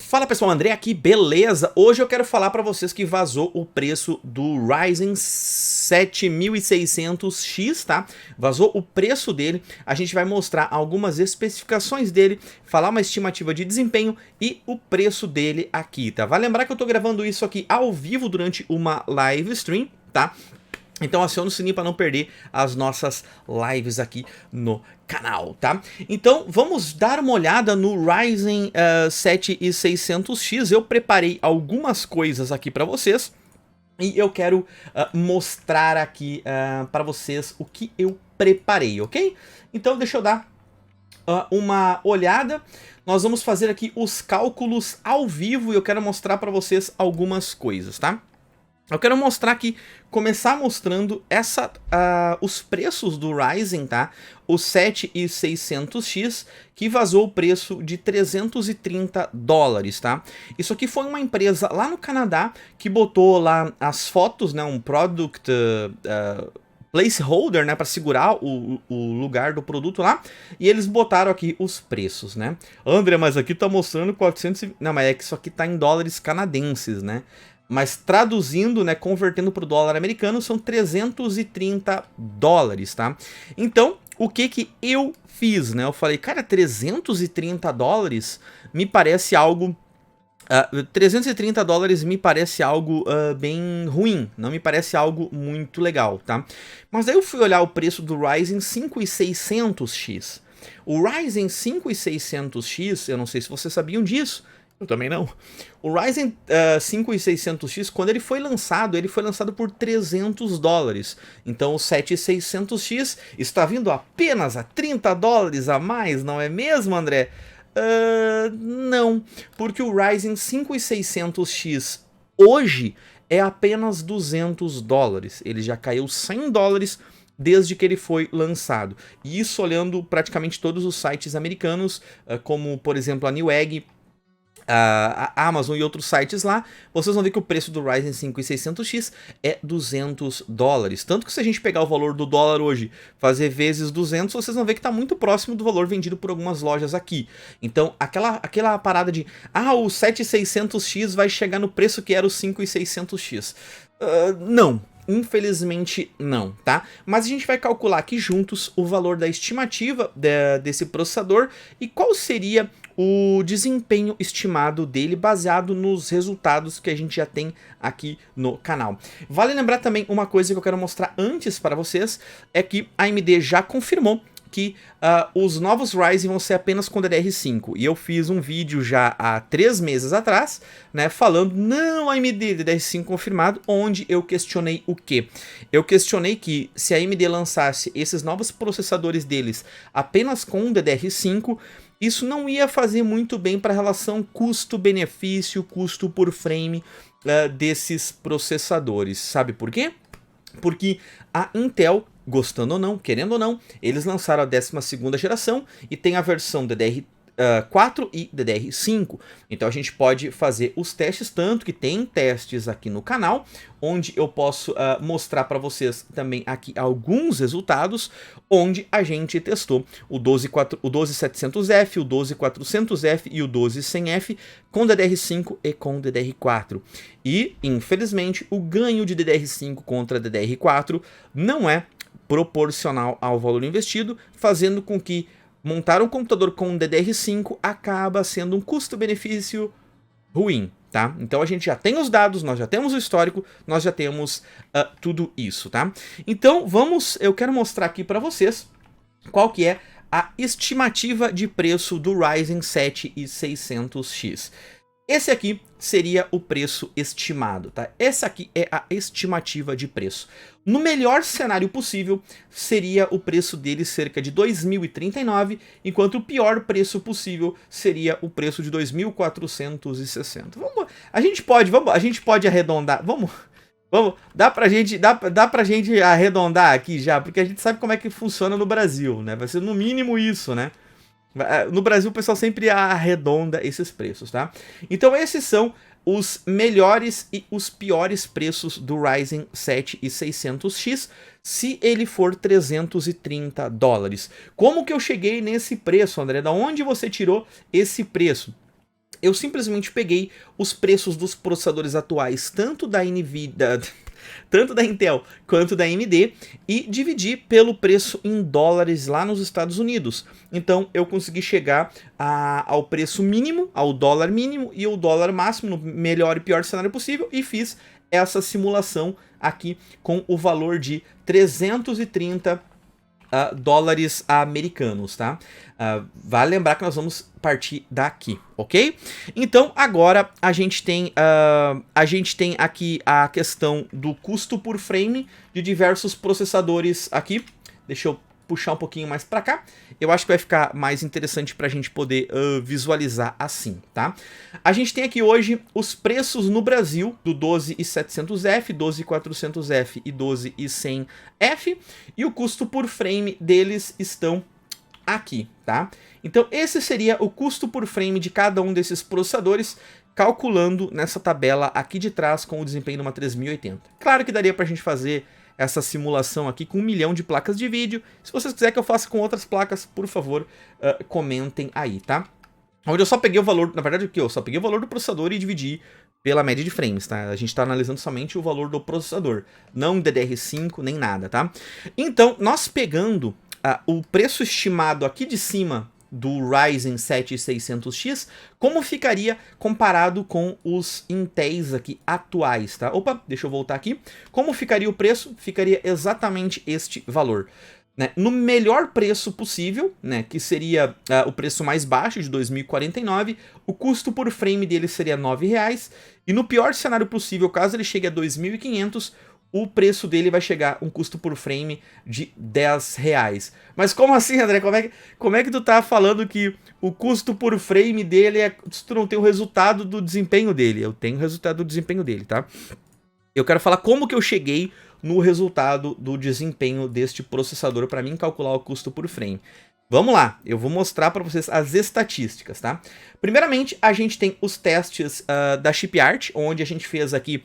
Fala pessoal, André aqui, beleza? Hoje eu quero falar para vocês que vazou o preço do Ryzen 7600X, tá? Vazou o preço dele, a gente vai mostrar algumas especificações dele, falar uma estimativa de desempenho e o preço dele aqui, tá? Vai lembrar que eu tô gravando isso aqui ao vivo durante uma live stream, tá? Então aciona o sininho para não perder as nossas lives aqui no canal, tá? Então vamos dar uma olhada no Ryzen 7600X. Eu preparei algumas coisas aqui para vocês e eu quero mostrar aqui para vocês o que eu preparei, ok? Então deixa eu dar uma olhada. Nós vamos fazer aqui os cálculos ao vivo e eu quero mostrar para vocês algumas coisas, tá? Eu quero mostrar aqui, começar mostrando os preços do Ryzen, tá? O 7600X, que vazou o preço de $330, tá? Isso aqui foi uma empresa lá no Canadá que botou lá as fotos, né? Um product placeholder, né? Para segurar o lugar do produto lá. E eles botaram aqui os preços, né? André, mas aqui tá mostrando 400... Não, mas é que isso aqui tá em dólares canadenses, né? Mas traduzindo, né, convertendo para o dólar americano, são $330, tá? Então, o que eu fiz, né? Eu falei, cara, $330 me parece algo... $330 me parece algo bem ruim, não me parece algo muito legal, tá? Mas aí eu fui olhar o preço do Ryzen 5600X. O Ryzen 5600X, eu não sei se vocês sabiam disso, eu também não. O Ryzen 5600X, quando ele foi lançado por $300. Então o 7600X está vindo apenas a $30 a mais, não é mesmo, André? Não, porque o Ryzen 5600X hoje é apenas $200. Ele já caiu $100 desde que ele foi lançado. E isso olhando praticamente todos os sites americanos, como por exemplo a Newegg, a Amazon e outros sites lá, vocês vão ver que o preço do Ryzen 5600X é $200. Tanto que se a gente pegar o valor do dólar hoje, fazer vezes 200, vocês vão ver que está muito próximo do valor vendido por algumas lojas aqui. Então, aquela parada de, o 7600X vai chegar no preço que era o 5600X. Não. Infelizmente não, tá? Mas a gente vai calcular aqui juntos o valor da estimativa desse processador e qual seria o desempenho estimado dele baseado nos resultados que a gente já tem aqui no canal. Vale lembrar também uma coisa que eu quero mostrar antes para vocês, é que a AMD já confirmou que os novos Ryzen vão ser apenas com DDR5. E eu fiz um vídeo já há 3 meses atrás, né, falando, não, AMD, DDR5 confirmado, onde eu questionei o quê? Eu questionei que se a AMD lançasse esses novos processadores deles apenas com DDR5, isso não ia fazer muito bem para a relação custo-benefício, custo por frame desses processadores. Sabe por quê? Porque a Intel, gostando ou não, querendo ou não, eles lançaram a 12ª geração e tem a versão DDR4 e DDR5. Então a gente pode fazer os testes, tanto que tem testes aqui no canal, onde eu posso mostrar para vocês também aqui alguns resultados, onde a gente testou o 12700F, o 12400F e o 12100F com DDR5 e com DDR4. E, infelizmente, o ganho de DDR5 contra DDR4 não é proporcional ao valor investido, fazendo com que montar um computador com DDR5 acaba sendo um custo-benefício ruim, tá? Então a gente já tem os dados, nós já temos o histórico, nós já temos tudo isso, tá? Então eu quero mostrar aqui para vocês qual que é a estimativa de preço do Ryzen 7600X. Esse aqui seria o preço estimado, tá? Essa aqui é a estimativa de preço. No melhor cenário possível, seria o preço dele cerca de $2.039, enquanto o pior preço possível seria o preço de $2.460. A gente pode arredondar, dá pra gente arredondar aqui já, porque a gente sabe como é que funciona no Brasil, né? Vai ser no mínimo isso, né? No Brasil o pessoal sempre arredonda esses preços, tá? Então esses são os melhores e os piores preços do Ryzen 7600X, se ele for $330. Como que eu cheguei nesse preço, André? Da onde você tirou esse preço? eu simplesmente peguei os preços dos processadores atuais, tanto da NVIDIA, tanto da Intel quanto da AMD, e dividi pelo preço em dólares lá nos Estados Unidos. Então eu consegui chegar ao preço mínimo, ao dólar mínimo e ao dólar máximo, no melhor e pior cenário possível, e fiz essa simulação aqui com o valor de 330 dólares americanos, tá? Vale lembrar que nós vamos partir daqui, ok? Então agora a gente tem aqui a questão do custo por frame de diversos processadores aqui. Deixa eu puxar um pouquinho mais para cá. Eu acho que vai ficar mais interessante para a gente poder visualizar assim, tá? A gente tem aqui hoje os preços no Brasil do 12700F, 12400F e 12100F, e o custo por frame deles estão aqui, tá? Então esse seria o custo por frame de cada um desses processadores, calculando nessa tabela aqui de trás com o desempenho de uma 3080. Claro que daria para a gente fazer essa simulação aqui com 1 milhão de placas de vídeo. Se vocês quiserem que eu faça com outras placas, por favor, comentem aí, tá? Onde eu só peguei o valor, na verdade, eu só peguei o valor do processador e dividi pela média de frames, tá? A gente tá analisando somente o valor do processador, não DDR5 nem nada, tá? Então, nós pegando o preço estimado aqui de cima do Ryzen 7600X, como ficaria comparado com os Intels aqui atuais, tá? Opa, deixa eu voltar aqui. Como ficaria o preço? Ficaria exatamente este valor, né? No melhor preço possível, né, que seria o preço mais baixo, de 2049, o custo por frame dele seria R$ 9,00, e no pior cenário possível, caso ele chegue a 2.500, o preço dele vai chegar um custo por frame de R$10. Mas como assim, André? Como é que tu tá falando que o custo por frame dele se tu não tem o resultado do desempenho dele? Eu tenho o resultado do desempenho dele, tá? Eu quero falar como que eu cheguei no resultado do desempenho deste processador para mim calcular o custo por frame. Vamos lá, eu vou mostrar para vocês as estatísticas, tá? Primeiramente, a gente tem os testes da ChipArt, onde a gente fez aqui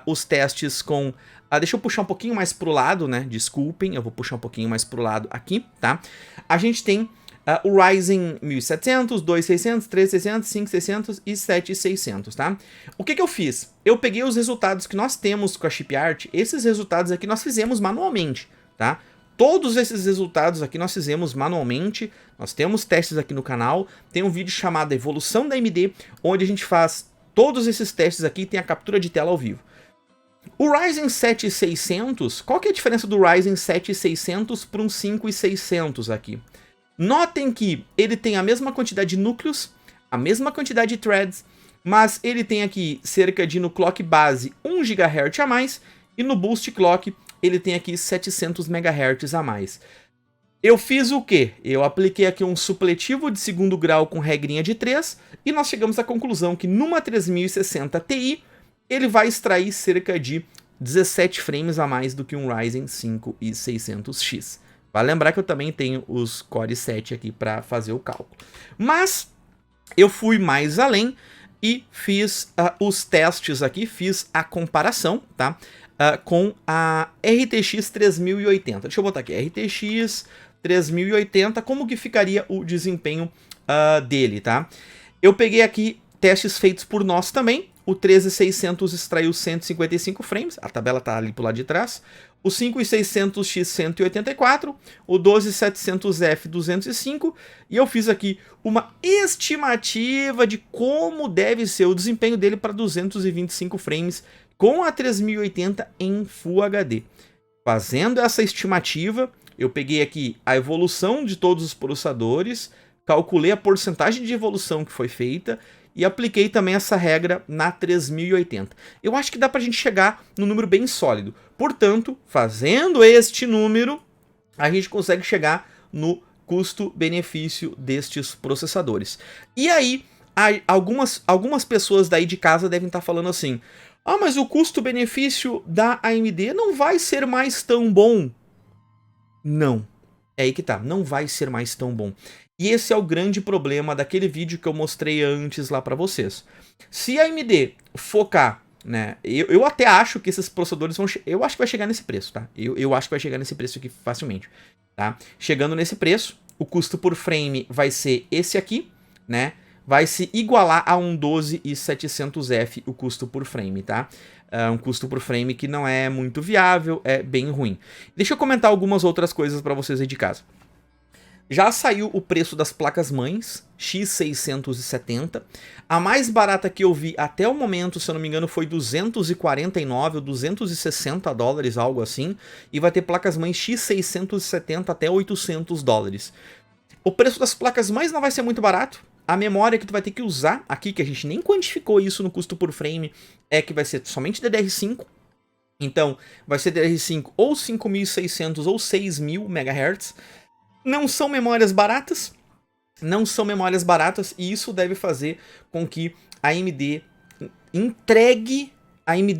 os testes com... deixa eu puxar um pouquinho mais pro lado, né? Desculpem, eu vou puxar um pouquinho mais pro lado aqui, tá? A gente tem o Ryzen 1700, 2600, 3600, 5600 e 7600, tá? O que eu fiz? Eu peguei os resultados que nós temos com a ChipArt, esses resultados aqui nós fizemos manualmente, tá? Todos esses resultados aqui nós fizemos manualmente, nós temos testes aqui no canal, tem um vídeo chamado Evolução da AMD, onde a gente faz todos esses testes aqui e tem a captura de tela ao vivo. O Ryzen 7600, qual que é a diferença do Ryzen 7600 para um 5600 aqui? Notem que ele tem a mesma quantidade de núcleos, a mesma quantidade de threads, mas ele tem aqui cerca de, no clock base, 1 GHz a mais, e no boost clock ele tem aqui 700 MHz a mais. Eu fiz o quê? Eu apliquei aqui um supletivo de segundo grau com regrinha de 3, e nós chegamos à conclusão que numa 3060 Ti, ele vai extrair cerca de 17 frames a mais do que um Ryzen 5600X. Vale lembrar que eu também tenho os Core i7 aqui para fazer o cálculo. Mas eu fui mais além e fiz os testes aqui, fiz a comparação, tá? Com a RTX 3080. Deixa eu botar aqui, RTX 3080, como que ficaria o desempenho dele, tá? Eu peguei aqui testes feitos por nós também. O 13600 extraiu 155 frames, a tabela tá ali pro lado de trás. O 5600X 184, o 12700F 205, e eu fiz aqui uma estimativa de como deve ser o desempenho dele para 225 frames com a 3080 em Full HD. Fazendo essa estimativa, eu peguei aqui a evolução de todos os processadores, calculei a porcentagem de evolução que foi feita e apliquei também essa regra na 3080. Eu acho que dá pra gente chegar num número bem sólido. Portanto, fazendo este número, a gente consegue chegar no custo-benefício destes processadores. E aí, algumas pessoas daí de casa devem estar falando assim: ah, mas o custo-benefício da AMD não vai ser mais tão bom. Não. É aí que tá, não vai ser mais tão bom. E esse é o grande problema daquele vídeo que eu mostrei antes lá pra vocês. Se a AMD focar, né, eu até acho que esses processadores vão... Eu acho que vai chegar nesse preço, tá? Eu acho que vai chegar nesse preço aqui facilmente, tá? Chegando nesse preço, o custo por frame vai ser esse aqui, né? vai se igualar a um 12700F o custo por frame, tá? Um custo por frame que não é muito viável, é bem ruim. Deixa eu comentar algumas outras coisas para vocês aí de casa. Já saiu o preço das placas-mães, X670. A mais barata que eu vi até o momento, se eu não me engano, foi 249 ou 260 dólares, algo assim. E vai ter placas-mães X670 até 800 dólares. O preço das placas-mães não vai ser muito barato. A memória que tu vai ter que usar aqui, que a gente nem quantificou isso no custo por frame, é que vai ser somente DDR5. Então, vai ser DDR5 ou 5600 ou 6000 MHz. Não são memórias baratas, e isso deve fazer com que a AMD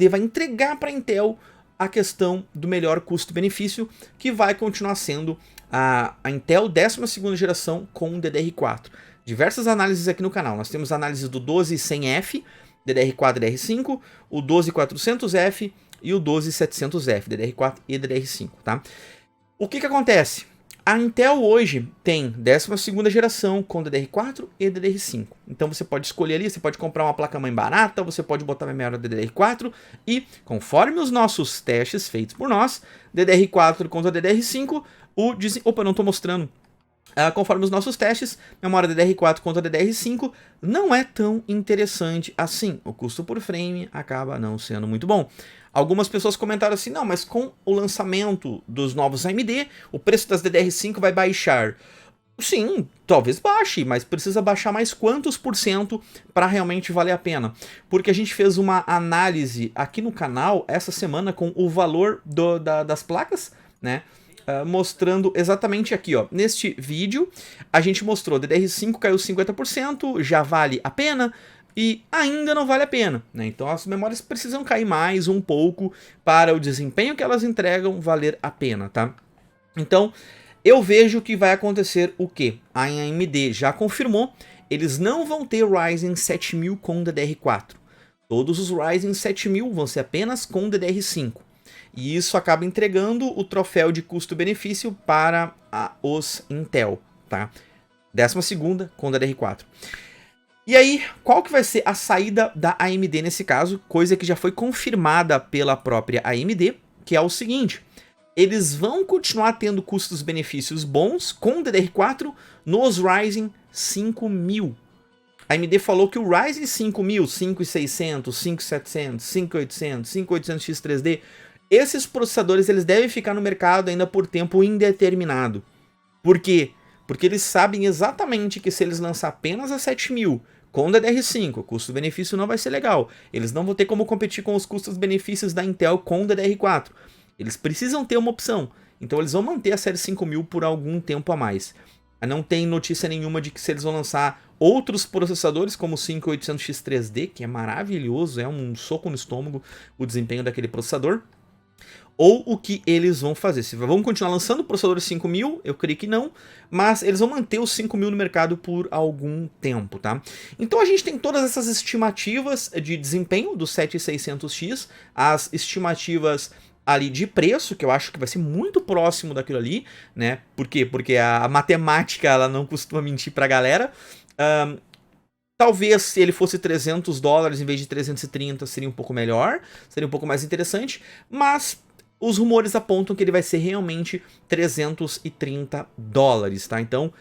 vai entregar para a Intel a questão do melhor custo-benefício, que vai continuar sendo a Intel 12ª geração com DDR4. Diversas análises aqui no canal, nós temos análises do 12100F, DDR4 e DDR5, o 12400F e o 12700F, DDR4 e DDR5, tá? O que acontece? A Intel hoje tem 12ª geração com DDR4 e DDR5. Então você pode escolher ali, você pode comprar uma placa-mãe barata, você pode botar memória DDR4 e, conforme os nossos testes feitos por nós, DDR4 contra DDR5, Opa, não estou mostrando. Conforme os nossos testes, memória DDR4 contra DDR5 não é tão interessante assim. O custo por frame acaba não sendo muito bom. Algumas pessoas comentaram assim, não, mas com o lançamento dos novos AMD, o preço das DDR5 vai baixar. Sim, talvez baixe, mas precisa baixar mais quantos por cento para realmente valer a pena? Porque a gente fez uma análise aqui no canal essa semana com o valor das placas, né? Mostrando exatamente aqui, ó. Neste vídeo, a gente mostrou DDR5 caiu 50%, já vale a pena e ainda não vale a pena, né? Então as memórias precisam cair mais um pouco para o desempenho que elas entregam valer a pena, tá? Então, eu vejo que vai acontecer o quê? A AMD já confirmou, eles não vão ter Ryzen 7000 com DDR4. Todos os Ryzen 7000 vão ser apenas com DDR5. E isso acaba entregando o troféu de custo-benefício para os Intel, tá? 12ª com DDR4. E aí, qual que vai ser a saída da AMD nesse caso? Coisa que já foi confirmada pela própria AMD, que é o seguinte: eles vão continuar tendo custos-benefícios bons com DDR4 nos Ryzen 5000. A AMD falou que o Ryzen 5000, 5600, 5700, 5800, 5800X3D, esses processadores eles devem ficar no mercado ainda por tempo indeterminado. Por quê? Porque eles sabem exatamente que se eles lançar apenas a 7000 com DDR5, o custo-benefício não vai ser legal. Eles não vão ter como competir com os custos-benefícios da Intel com DDR4. Eles precisam ter uma opção. Então eles vão manter a série 5000 por algum tempo a mais. Não tem notícia nenhuma de que se eles vão lançar outros processadores como o 5800X3D, que é maravilhoso, é um soco no estômago o desempenho daquele processador. Ou o que eles vão fazer. Se vão continuar lançando processadores 5000, eu creio que não, mas eles vão manter os 5000 no mercado por algum tempo, tá? Então a gente tem todas essas estimativas de desempenho do 7600X, as estimativas ali de preço, que eu acho que vai ser muito próximo daquilo ali, né? Por quê? Porque a matemática, ela não costuma mentir pra galera. Talvez se ele fosse 300 dólares em vez de 330 seria um pouco melhor, seria um pouco mais interessante, mas os rumores apontam que ele vai ser realmente 330 dólares, tá? Então,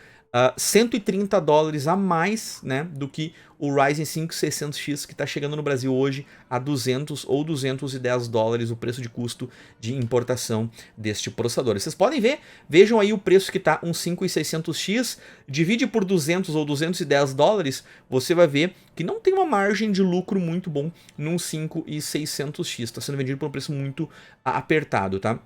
130 dólares a mais, né, do que o Ryzen 5 600X que está chegando no Brasil hoje a 200 ou 210 dólares o preço de custo de importação deste processador. Vocês podem ver, vejam aí o preço que está um 5600X, divide por 200 ou 210 dólares, você vai ver que não tem uma margem de lucro muito bom num 5600X, está sendo vendido por um preço muito apertado, tá?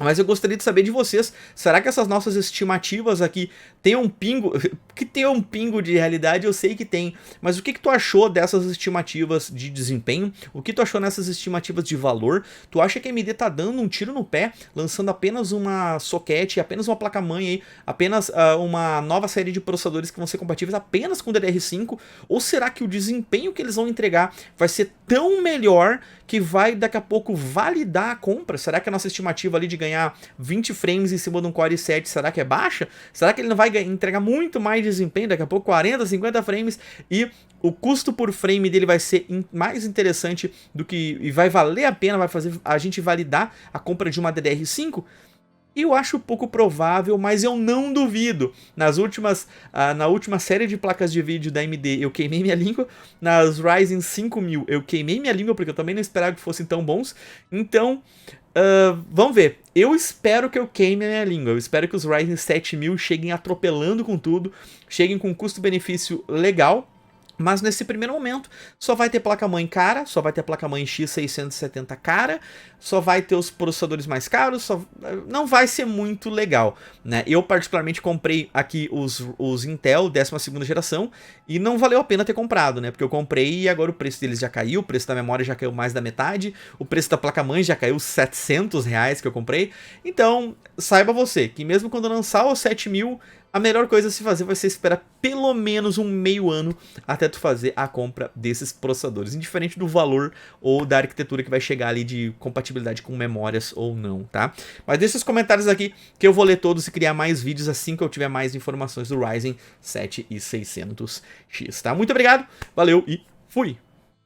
Mas eu gostaria de saber de vocês, será que essas nossas estimativas aqui tem um pingo, que tem um pingo de realidade? Eu sei que tem, mas o que tu achou dessas estimativas de desempenho? O que tu achou nessas estimativas de valor? Tu acha que a AMD tá dando um tiro no pé, lançando apenas uma socket, apenas uma placa-mãe aí, apenas uma nova série de processadores que vão ser compatíveis apenas com DDR5? Ou será que o desempenho que eles vão entregar vai ser tão melhor que vai daqui a pouco validar a compra? Será que a nossa estimativa ali de ganhar 20 frames em cima de um Core i7, será que é baixa? Será que ele não vai entregar muito mais desempenho, daqui a pouco 40, 50 frames, e o custo por frame dele vai ser mais interessante do que, e vai valer a pena, vai fazer a gente validar a compra de uma DDR5? Eu acho pouco provável, mas eu não duvido. Na última série de placas de vídeo da AMD, eu queimei minha língua. Nas Ryzen 5000, eu queimei minha língua, porque eu também não esperava que fossem tão bons. Então, vamos ver. Eu espero que eu queime a minha língua. Eu espero que os Ryzen 7000 cheguem atropelando com tudo, cheguem com um custo-benefício legal. Mas nesse primeiro momento, só vai ter placa-mãe cara, só vai ter placa-mãe X670 cara, só vai ter os processadores mais caros, não vai ser muito legal, né? Eu particularmente comprei aqui os Intel 12ª geração e não valeu a pena ter comprado, né? Porque eu comprei e agora o preço deles já caiu, o preço da memória já caiu mais da metade, o preço da placa-mãe já caiu R$700 que eu comprei. Então, saiba você que mesmo quando lançar o 7000, a melhor coisa a se fazer vai ser esperar pelo menos um meio ano até tu fazer a compra desses processadores, indiferente do valor ou da arquitetura que vai chegar ali de compatibilidade com memórias ou não, tá? Mas deixa os comentários aqui que eu vou ler todos e criar mais vídeos assim que eu tiver mais informações do Ryzen 7 e 600X, tá? Muito obrigado, valeu e fui!